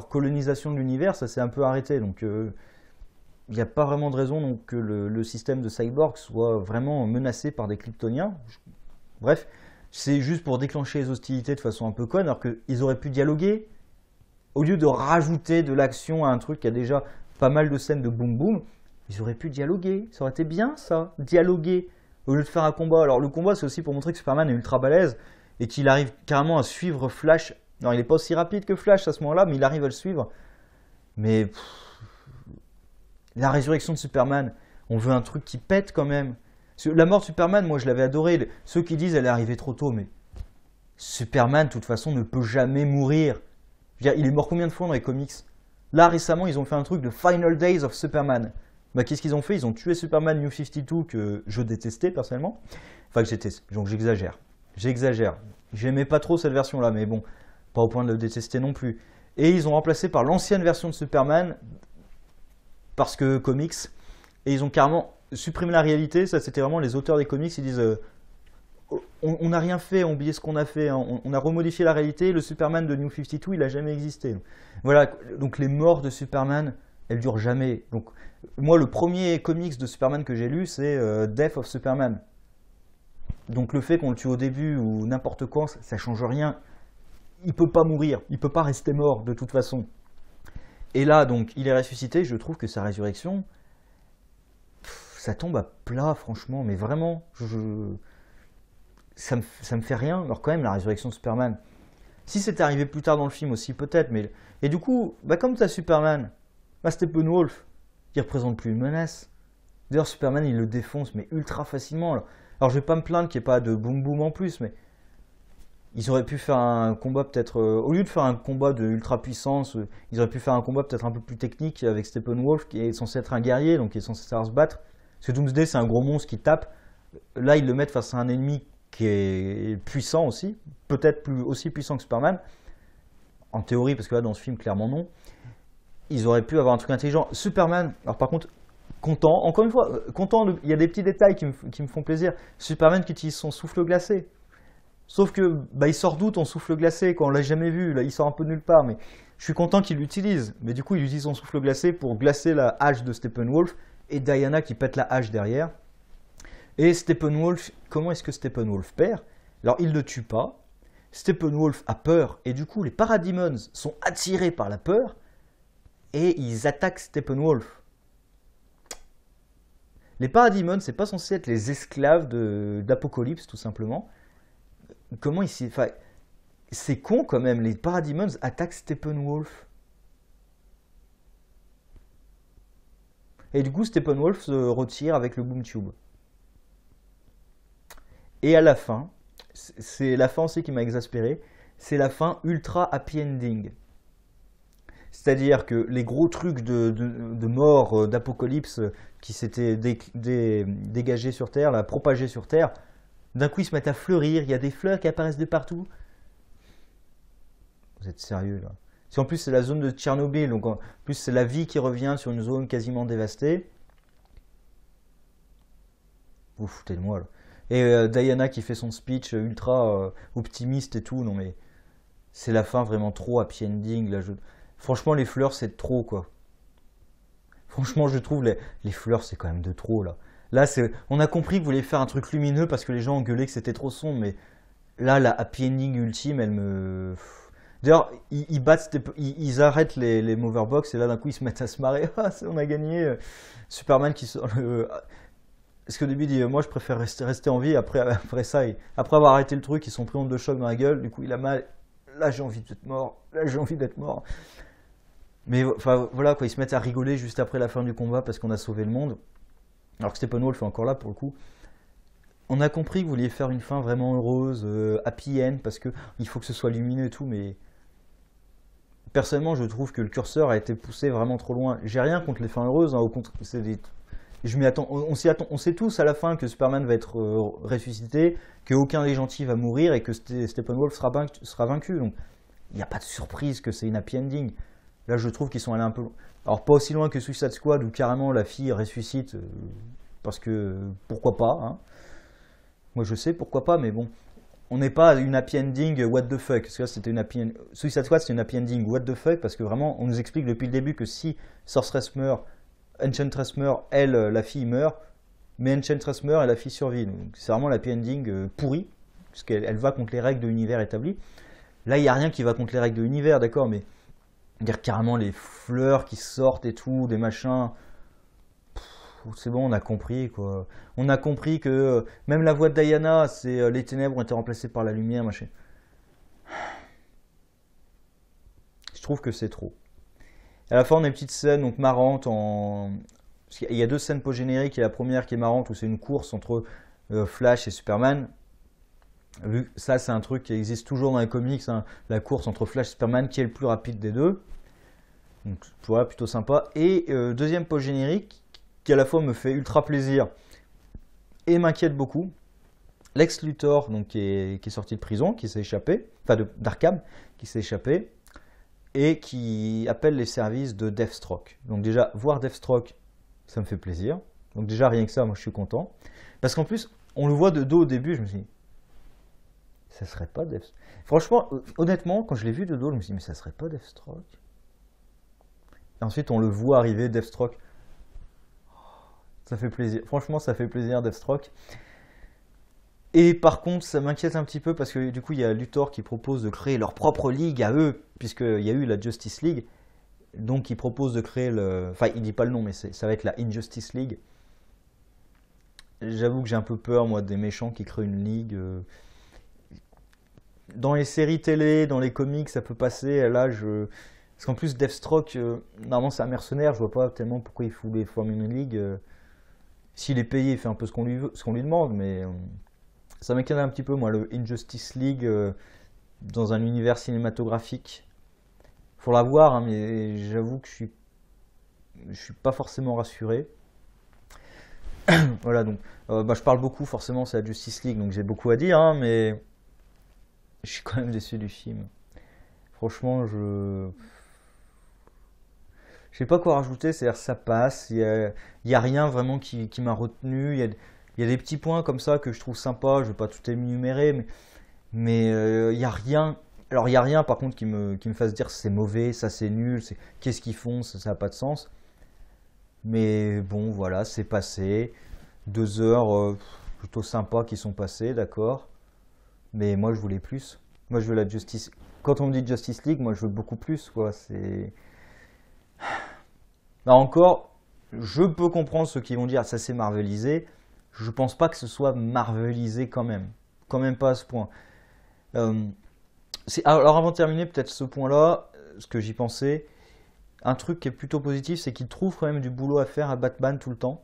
colonisation de l'univers, ça s'est un peu arrêté. Donc il n'y a pas vraiment de raison donc, que le système de Cyborg soit vraiment menacé par des Kryptoniens. Bref, c'est juste pour déclencher les hostilités de façon un peu conne, alors qu'ils auraient pu dialoguer. Au lieu de rajouter de l'action à un truc qui a déjà pas mal de scènes de boum boum, ils auraient pu dialoguer. Ça aurait été bien ça, dialoguer, au lieu de faire un combat. Alors le combat, c'est aussi pour montrer que Superman est ultra balèze et qu'il arrive carrément à suivre Flash. Non, il n'est pas aussi rapide que Flash à ce moment-là, mais il arrive à le suivre. Mais la résurrection de Superman, on veut un truc qui pète quand même. La mort de Superman, moi je l'avais adoré. Ceux qui disent elle est arrivée trop tôt, mais Superman, de toute façon, ne peut jamais mourir. Je veux dire, il est mort combien de fois dans les comics? Là, récemment, ils ont fait un truc de Final Days of Superman. Bah, qu'est-ce qu'ils ont fait? Ils ont tué Superman New 52, que je détestais personnellement. Enfin, que j'étais. Donc j'exagère. J'exagère. J'aimais pas trop cette version-là, mais bon, pas au point de le détester non plus. Et ils ont remplacé par l'ancienne version de Superman, parce que comics, et ils ont carrément supprimé la réalité. Ça, c'était vraiment les auteurs des comics, ils disent on n'a rien fait, on oublie ce qu'on a fait, hein. On a remodifié la réalité, le Superman de New 52, il n'a jamais existé. Voilà, donc les morts de Superman, elles durent jamais. Donc moi, le premier comics de Superman que j'ai lu, c'est Death of Superman. Donc le fait qu'on le tue au début ou n'importe quoi, ça change rien. Il peut pas mourir, il peut pas rester mort de toute façon. Et là, donc, il est ressuscité, je trouve que sa résurrection, ça tombe à plat, franchement, mais vraiment, ça me fait rien. Alors quand même, la résurrection de Superman, si c'était arrivé plus tard dans le film aussi, peut-être, mais... Et du coup, bah, comme tu as Superman, bah, Steppenwolf, il représente plus une menace. D'ailleurs, Superman, il le défonce, mais ultra facilement. Là. Alors, je vais pas me plaindre qu'il n'y ait pas de boum boum en plus, mais... Ils auraient pu faire un combat peut-être, au lieu de faire un combat de ultra puissance, ils auraient pu faire un combat peut-être un peu plus technique avec Steppenwolf qui est censé être un guerrier, donc qui est censé savoir se battre. Parce que Doomsday c'est un gros monstre qui tape. Là ils le mettent face à un ennemi qui est puissant aussi, peut-être aussi puissant que Superman. En théorie, parce que là dans ce film clairement non. Ils auraient pu avoir un truc intelligent. Superman, alors par contre, content, encore une fois, content, il y a des petits détails qui me font plaisir. Superman qui utilise son souffle glacé. Sauf que bah, il sort d'où ton souffle glacé quand on l'a jamais vu, là il sort un peu de nulle part, mais je suis content qu'il l'utilise. Mais du coup il utilise son souffle glacé pour glacer la hache de Steppenwolf et Diana qui pète la hache derrière. Et Steppenwolf, comment est-ce que Steppenwolf perd? Alors il ne tue pas, Steppenwolf a peur et du coup les Parademons sont attirés par la peur et ils attaquent Steppenwolf. Les Parademons c'est pas censé être les esclaves d'Apocalypse tout simplement. Comment ici, enfin, c'est con quand même, les Parademons attaquent Steppenwolf. Et du coup, Steppenwolf se retire avec le Boom Tube. Et à la fin, c'est la fin aussi qui m'a exaspéré, c'est la fin ultra happy ending. C'est-à-dire que les gros trucs de mort, d'apocalypse qui s'étaient dégagés sur Terre, là, propagés sur Terre, d'un coup, ils se mettent à fleurir, il y a des fleurs qui apparaissent de partout. Vous êtes sérieux, là? Si en plus c'est la zone de Tchernobyl, donc en plus c'est la vie qui revient sur une zone quasiment dévastée. Vous foutez de moi là. Et Diana qui fait son speech ultra optimiste et tout, non mais c'est la fin vraiment trop happy ending là. Franchement les fleurs c'est trop quoi. Franchement je trouve les fleurs c'est quand même de trop là. Là c'est, on a compris que vous voulez faire un truc lumineux parce que les gens engueulaient que c'était trop sombre, mais là la happy ending ultime elle me... D'ailleurs, ils battent, ils arrêtent les Moverbox et là d'un coup ils se mettent à se marrer. Ah, on a gagné. Superman qui sort Parce qu'au début il dit moi je préfère rester en vie. Après ça, après avoir arrêté le truc, ils sont pris onde de choc dans la gueule. Du coup il a mal. Là j'ai envie d'être mort. Là j'ai envie d'être mort. Mais enfin voilà quoi, ils se mettent à rigoler juste après la fin du combat parce qu'on a sauvé le monde. Alors que Steppenwolf est encore là pour le coup. On a compris que vous vouliez faire une fin vraiment heureuse, happy end, parce que il faut que ce soit lumineux et tout, mais personnellement, je trouve que le curseur a été poussé vraiment trop loin. J'ai rien contre les fins heureuses, hein, au contraire, je m'y attends. On s'y attend. On sait tous à la fin que Superman va être ressuscité, qu'aucun des gentils va mourir et que Steppenwolf sera vaincu. Donc, il n'y a pas de surprise que c'est une happy ending. Là, je trouve qu'ils sont allés un peu loin. Alors, pas aussi loin que Suicide Squad où carrément la fille ressuscite, parce que pourquoi pas. Hein. Moi, je sais pourquoi pas, mais bon. On n'est pas une happy ending what the fuck. Parce que là, c'était une Suicide Squad, c'est une happy ending what the fuck parce que vraiment, on nous explique depuis le début que si Sorceress meurt, Enchantress meurt, elle, la fille meurt, mais Enchantress meurt et la fille survit. Donc c'est vraiment la happy ending pourrie, parce qu'elle va contre les règles de l'univers établi. Là, il n'y a rien qui va contre les règles de l'univers, d'accord, mais dire carrément les fleurs qui sortent et tout, des machins. C'est bon, on a compris quoi. On a compris que même la voix de Diana, c'est les ténèbres ont été remplacées par la lumière, machin. Je trouve que c'est trop. À la fin, on a une petite scène donc marrante en. Il y a deux scènes post-génériques. Il y a la première qui est marrante où c'est une course entre Flash et Superman. Vu ça, c'est un truc qui existe toujours dans les comics, hein, la course entre Flash et Superman, qui est le plus rapide des deux. Donc voilà, plutôt sympa. Et deuxième post-générique qui à la fois me fait ultra plaisir et m'inquiète beaucoup. Lex Luthor, donc, qui est sorti de prison, qui s'est échappé, enfin d'Arkham, qui s'est échappé, et qui appelle les services de Deathstroke. Donc déjà, voir Deathstroke, ça me fait plaisir. Donc déjà, rien que ça, moi je suis content. Parce qu'en plus, on le voit de dos au début, je me suis dit, ça serait pas Deathstroke. Franchement, honnêtement, quand je l'ai vu de dos, je me suis dit, mais ça serait pas Deathstroke. Et ensuite, on le voit arriver, Deathstroke. Ça fait plaisir. Franchement, ça fait plaisir, Deathstroke. Et par contre, ça m'inquiète un petit peu parce que du coup, il y a Luthor qui propose de créer leur propre ligue à eux, puisqu'il y a eu la Justice League. Donc, il propose de créer le. Enfin, il dit pas le nom, mais ça va être la Injustice League. J'avoue que j'ai un peu peur, moi, des méchants qui créent une ligue. Dans les séries télé, dans les comics, ça peut passer. Là, je. Parce qu'en plus, Deathstroke, normalement, c'est un mercenaire. Je vois pas tellement pourquoi il voulait former une ligue. S'il est payé, il fait un peu ce qu'on lui demande, mais ça m'inquiète un petit peu, moi, le Injustice League dans un univers cinématographique. Faut la voir, hein, mais j'avoue que je suis pas forcément rassuré. Voilà, donc je parle beaucoup, forcément, c'est la Justice League, donc j'ai beaucoup à dire, hein, mais je suis quand même déçu du film. Franchement, je sais pas quoi rajouter, c'est-à-dire ça passe, il y a rien vraiment qui m'a retenu, il y a des petits points comme ça que je trouve sympa, je vais pas tout énumérer, mais il y a rien. Alors il y a rien par contre qui me fasse dire c'est mauvais, ça c'est nul, qu'est-ce qu'ils font, ça n'a pas de sens. Mais bon voilà, c'est passé. 2 heures plutôt sympas qui sont passées, d'accord. Mais moi je voulais plus. Moi je veux la Justice. Quand on me dit Justice League, moi je veux beaucoup plus, quoi. C'est. Là encore, je peux comprendre ceux qui vont dire ça c'est marvelisé. Je pense pas que ce soit marvelisé quand même. Quand même pas à ce point. Euh, alors avant de terminer peut-être ce point-là, ce que j'y pensais, un truc qui est plutôt positif, c'est qu'il trouve quand même du boulot à faire à Batman tout le temps.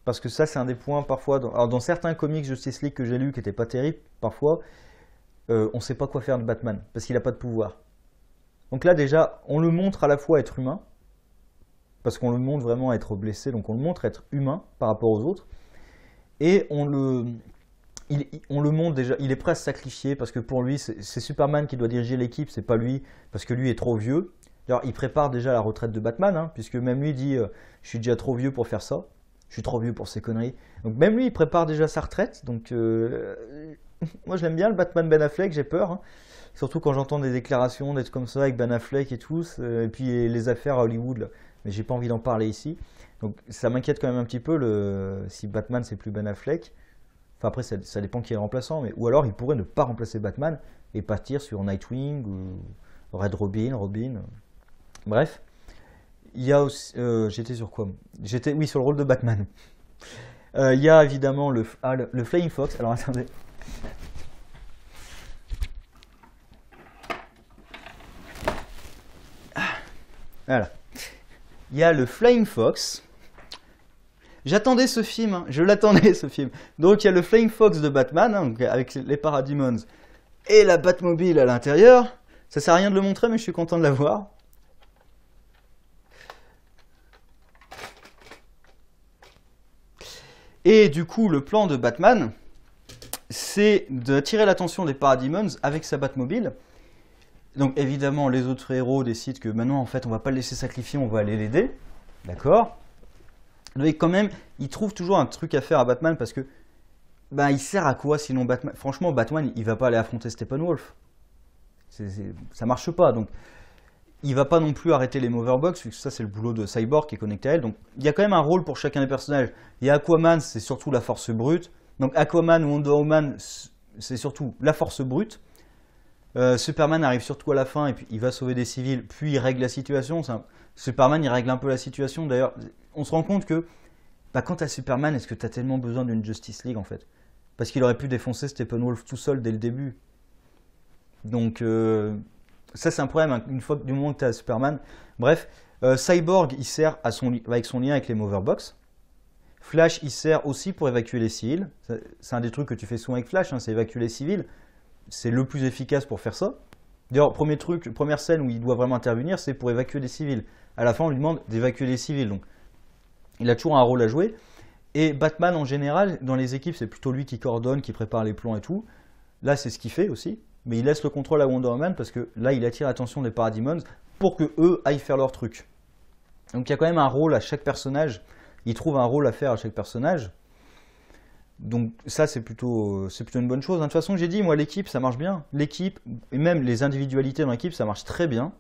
Parce que ça c'est un des points parfois, alors dans certains comics Justice League que j'ai lus qui n'étaient pas terribles, parfois, on ne sait pas quoi faire de Batman, parce qu'il n'a pas de pouvoir. Donc là déjà, on le montre à la fois être humain, parce qu'on le montre vraiment être blessé, donc on le montre être humain par rapport aux autres, et on le montre déjà, il est prêt à se sacrifier parce que pour lui, c'est Superman qui doit diriger l'équipe, c'est pas lui, parce que lui est trop vieux. D'ailleurs, il prépare déjà la retraite de Batman, hein, puisque même lui dit je suis déjà trop vieux pour faire ça, je suis trop vieux pour ces conneries. Donc même lui, il prépare déjà sa retraite. Donc moi, je l'aime bien le Batman Ben Affleck, j'ai peur, hein. Surtout quand j'entends des déclarations d'être comme ça avec Ben Affleck et tout, et puis les affaires à Hollywood, là. Mais j'ai pas envie d'en parler ici. Donc ça m'inquiète quand même un petit peu si Batman c'est plus Ben Affleck. Enfin après ça dépend qui est le remplaçant, mais ou alors il pourrait ne pas remplacer Batman et partir sur Nightwing ou Red Robin. Bref, il y a aussi, j'étais sur quoi? Oui, sur le rôle de Batman. Il y a évidemment le Flying Fox. Alors attendez. Voilà. Il y a le Flying Fox. J'attendais ce film, hein, je l'attendais ce film. Donc il y a le Flying Fox de Batman, hein, avec les Parademons et la Batmobile à l'intérieur. Ça sert à rien de le montrer, mais je suis content de l'avoir. Et du coup, le plan de Batman, c'est d'attirer l'attention des Parademons avec sa Batmobile. Donc évidemment, les autres héros décident que maintenant, en fait, on va pas le laisser sacrifier, on va aller l'aider. D'accord? Mais quand même, il trouve toujours un truc à faire à Batman parce que ben, il sert à quoi sinon Batman? Franchement, Batman, il va pas aller affronter Steppenwolf. Ça marche pas. Donc, il va pas non plus arrêter les Moverbox, puisque ça, c'est le boulot de Cyborg qui est connecté à elle. Donc, il y a quand même un rôle pour chacun des personnages. Il y a Aquaman, c'est surtout la force brute. Donc, Aquaman ou Wonder Woman, c'est surtout la force brute. Superman arrive surtout à la fin et puis il va sauver des civils, puis il règle la situation. Superman, il règle un peu la situation. D'ailleurs, on se rend compte que bah, quand tu as Superman, est-ce que tu as tellement besoin d'une Justice League en fait? Parce qu'il aurait pu défoncer Steppenwolf tout seul dès le début. Donc, ça c'est un problème, hein, du moment que tu as Superman. Bref, Cyborg, il sert avec son lien avec les Moverbox. Flash, il sert aussi pour évacuer les civils. C'est un des trucs que tu fais souvent avec Flash, hein, c'est évacuer les civils. C'est le plus efficace pour faire ça. D'ailleurs, première scène où il doit vraiment intervenir, c'est pour évacuer des civils. À la fin, on lui demande d'évacuer les civils. Donc, il a toujours un rôle à jouer. Et Batman, en général, dans les équipes, c'est plutôt lui qui coordonne, qui prépare les plans et tout. Là, c'est ce qu'il fait aussi. Mais il laisse le contrôle à Wonder Woman parce que là, il attire l'attention des Parademons pour que eux aillent faire leur truc. Donc, il y a quand même un rôle à chaque personnage. Il trouve un rôle à faire à chaque personnage. Donc ça c'est plutôt une bonne chose. De toute façon, j'ai dit, moi l'équipe ça marche bien. L'équipe et même les individualités dans l'équipe ça marche très bien.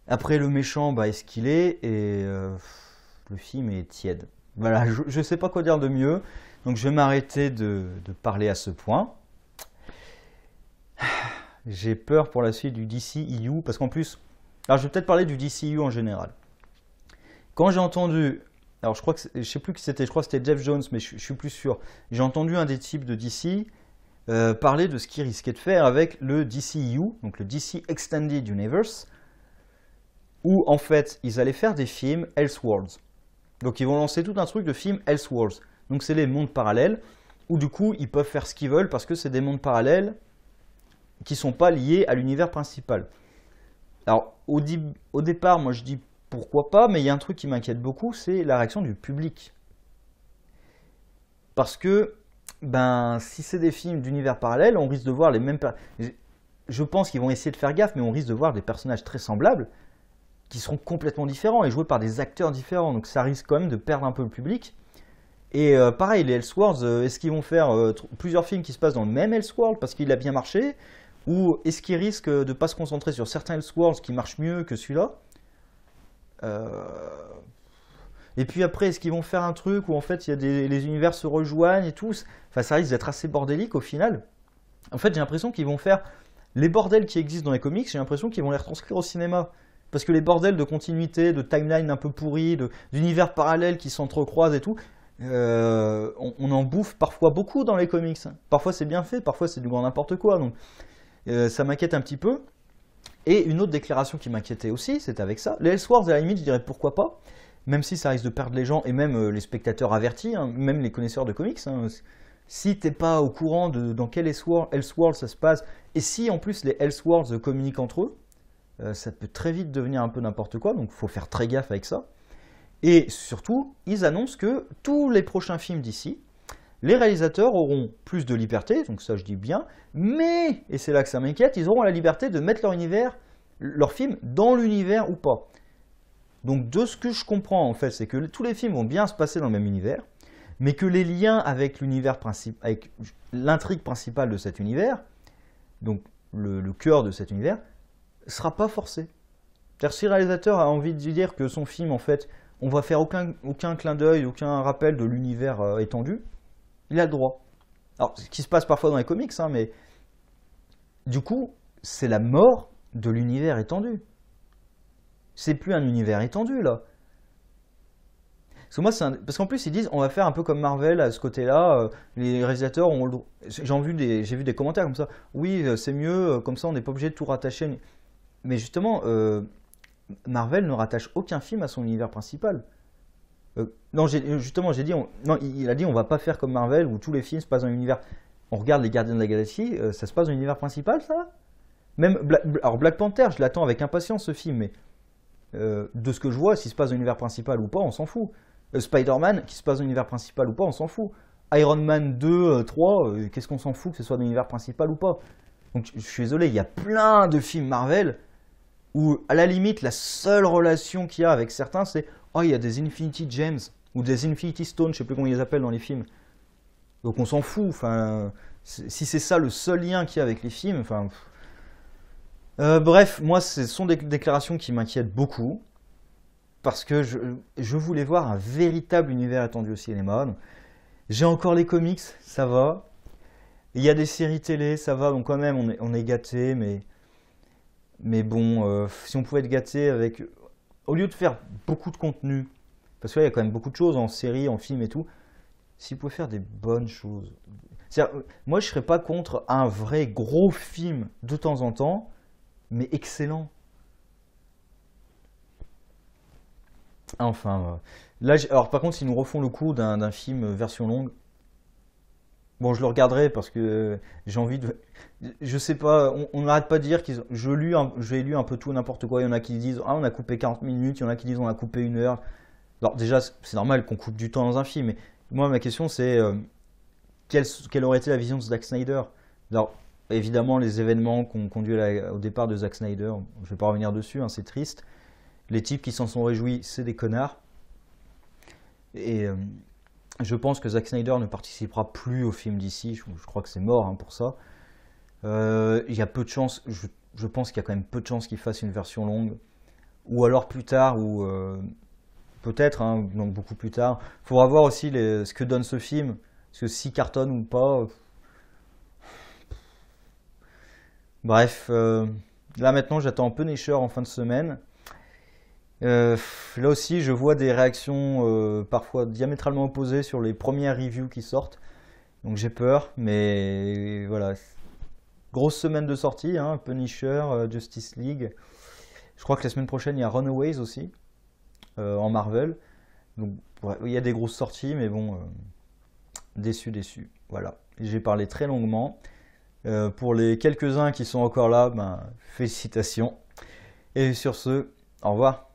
Après le méchant, bah, est-ce qu'il est? Et le film est tiède. Voilà, je ne sais pas quoi dire de mieux. Donc je vais m'arrêter de parler à ce point. J'ai peur pour la suite du DCEU parce qu'en plus, alors je vais peut-être parler du DCEU en général. Quand j'ai entendu... Alors je crois que je sais plus qui c'était, je crois que c'était Jeff Jones, mais je suis plus sûr. J'ai entendu un des types de DC parler de ce qu'il risquait de faire avec le DCU, donc le DC Extended Universe, où en fait ils allaient faire des films Elseworlds. Donc ils vont lancer tout un truc de films Elseworlds. Donc c'est les mondes parallèles, où du coup ils peuvent faire ce qu'ils veulent parce que c'est des mondes parallèles qui ne sont pas liés à l'univers principal. Alors au départ, moi je dis pourquoi pas, mais il y a un truc qui m'inquiète beaucoup, c'est la réaction du public. Parce que, ben, si c'est des films d'univers parallèles, on risque de voir les mêmes... Je pense qu'ils vont essayer de faire gaffe, mais on risque de voir des personnages très semblables, qui seront complètement différents et joués par des acteurs différents. Donc ça risque quand même de perdre un peu le public. Et pareil, les Elseworlds, est-ce qu'ils vont faire plusieurs films qui se passent dans le même Elseworld parce qu'il a bien marché? Ou est-ce qu'ils risquent de ne pas se concentrer sur certains Elseworlds qui marchent mieux que celui-là? Et puis après, est-ce qu'ils vont faire un truc où en fait les univers se rejoignent et tout? Enfin, ça risque d'être assez bordélique au final. En fait, j'ai l'impression qu'ils vont faire les bordels qui existent dans les comics, j'ai l'impression qu'ils vont les retranscrire au cinéma. Parce que les bordels de continuité, de timeline un peu pourris, d'univers parallèles qui s'entrecroisent et tout, on en bouffe parfois beaucoup dans les comics. Parfois c'est bien fait, parfois c'est du grand n'importe quoi. Donc ça m'inquiète un petit peu. Et une autre déclaration qui m'inquiétait aussi, c'est avec ça. Les Elseworlds, à la limite, je dirais pourquoi pas, même si ça risque de perdre les gens et même les spectateurs avertis, hein, même les connaisseurs de comics. Hein. Si t'es pas au courant de dans quel Elseworld ça se passe, et si en plus les Elseworlds communiquent entre eux, ça peut très vite devenir un peu n'importe quoi, donc il faut faire très gaffe avec ça. Et surtout, ils annoncent que tous les prochains films d'ici Les réalisateurs auront plus de liberté, donc ça je dis bien, mais, et c'est là que ça m'inquiète, ils auront la liberté de mettre leur univers, leur film dans l'univers ou pas. Donc de ce que je comprends en fait, c'est que tous les films vont bien se passer dans le même univers, mais que les liens avec l'univers principal, avec l'intrigue principale de cet univers, donc le cœur de cet univers, ne sera pas forcé. C'est-à-dire si le réalisateur a envie de dire que son film, en fait, on va faire aucun clin d'œil, aucun rappel de l'univers étendu, il a le droit. Alors, ce qui se passe parfois dans les comics, hein, mais du coup, c'est la mort de l'univers étendu. C'est plus un univers étendu, là. Parce que moi, parce qu'en plus, ils disent, on va faire un peu comme Marvel à ce côté-là. Les réalisateurs ont le droit. J'ai vu des commentaires comme ça. Oui, c'est mieux, comme ça, on n'est pas obligé de tout rattacher. Mais justement, Marvel ne rattache aucun film à son univers principal. Non, justement, j'ai dit, non, il a dit, on va pas faire comme Marvel où tous les films se passent dans l'univers. On regarde les Gardiens de la Galaxie, ça se passe dans l'univers principal, ça? Même alors Black Panther, je l'attends avec impatience ce film, mais de ce que je vois, s'il se passe dans l'univers principal ou pas, on s'en fout. Spider-Man, qui se passe dans l'univers principal ou pas, on s'en fout. Iron Man 2, 3, qu'est-ce qu'on s'en fout que ce soit dans l'univers principal ou pas? Donc je suis désolé, il y a plein de films Marvel où, à la limite, la seule relation qu'il y a avec certains, c'est oh, il y a des Infinity Gems ou des Infinity Stones, je sais plus comment ils les appellent dans les films. Donc on s'en fout. Enfin, si c'est ça le seul lien qu'il y a avec les films, enfin. Bref, moi, ce sont des déclarations qui m'inquiètent beaucoup parce que je voulais voir un véritable univers étendu au cinéma. J'ai encore les comics, ça va. Il y a des séries télé, ça va. Donc quand même, on est gâté, mais bon, si on pouvait être gâté avec, au lieu de faire beaucoup de contenu, parce qu'il y a quand même beaucoup de choses en série, en film et tout, s'ils pouvaient faire des bonnes choses. Moi, je serais pas contre un vrai gros film de temps en temps, mais excellent. Enfin, là, alors par contre, s'ils nous refont le coup d'un film version longue, bon, je le regarderai parce que j'ai envie de. Je sais pas, on n'arrête pas de dire qu'ils. J'ai lu un peu tout n'importe quoi. Il y en a qui disent ah on a coupé 40 minutes, il y en a qui disent on a coupé 1 heure. Alors déjà, c'est normal qu'on coupe du temps dans un film, mais moi ma question c'est quelle aurait été la vision de Zack Snyder? Alors évidemment les événements qui ont conduit au départ de Zack Snyder, je vais pas revenir dessus, hein, c'est triste. Les types qui s'en sont réjouis, c'est des connards. Et je pense que Zack Snyder ne participera plus au film d'ici. Je crois que c'est mort hein, pour ça. Il y a peu de chances. Je pense qu'il y a quand même peu de chances qu'il fasse une version longue. Ou alors plus tard, ou peut-être, hein, donc beaucoup plus tard. Il faudra voir aussi ce que donne ce film. Parce que s'il cartonne ou pas. Bref, là maintenant j'attends Punisher en fin de semaine. Là aussi, je vois des réactions parfois diamétralement opposées sur les premières reviews qui sortent. Donc j'ai peur, mais voilà. Grosse semaine de sortie, hein, Punisher, Justice League. Je crois que la semaine prochaine, il y a Runaways aussi, en Marvel. Donc ouais, il y a des grosses sorties, mais bon, déçu. Voilà. J'ai parlé très longuement. Pour les quelques-uns qui sont encore là, ben, félicitations. Et sur ce, au revoir.